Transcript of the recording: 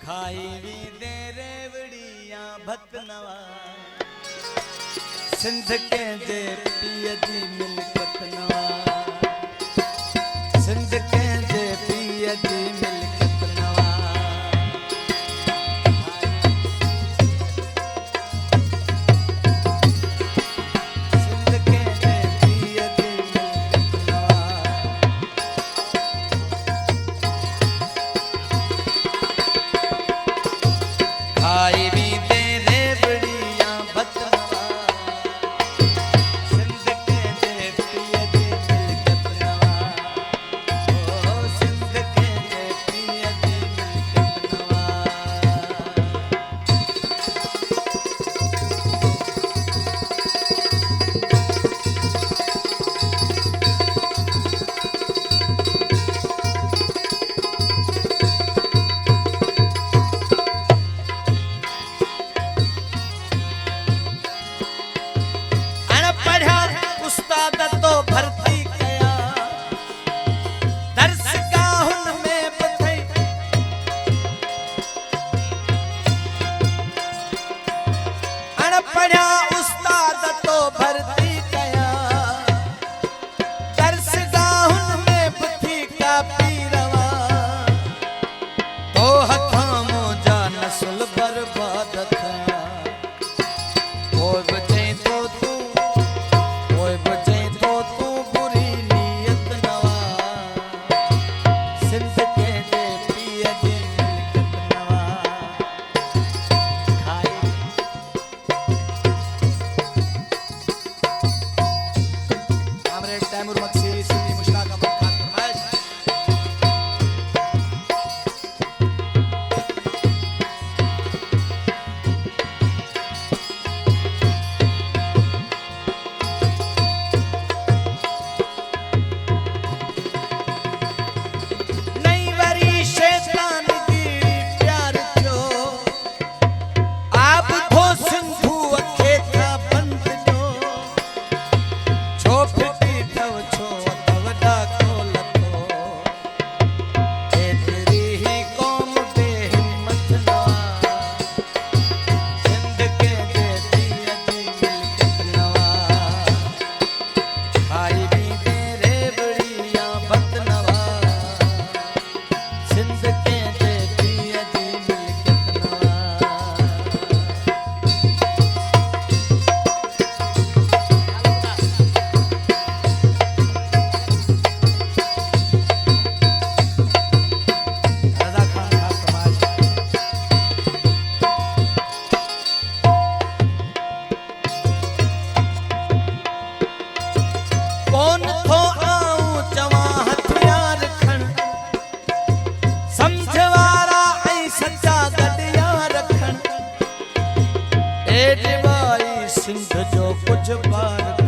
खाई भी दे रेवड़िया भतनवा सिंध के जे पिय जी मिलकत नवा सिंध के जे पिय जी मिलकत नवा सिंध के जे पिय जी मिलकत नवा खाई भी दे रेवड़िया भतनवा सिंध के जे पिय जी मिलकत नवा ओ सिंध के जे पिय जी मिलकत नवा उस्ताद तो भर्ती कया दर्स गाहुन में बथई अनपढ़ा उस्ताद तो भर्ती कया दर्स गाहुन में बथी का पीरवा तो हथां मोजा नस्ल बर्बाद थया ओ बचे तो तू बचे तो तू बुरी नीयत नवा सिंध के जे पिय जी मिलकत नवा खाई हमरे तैमूर मक्सी सिंधी मुश्ताक अहमद खान फरमाइश सिंध जो कुछ बार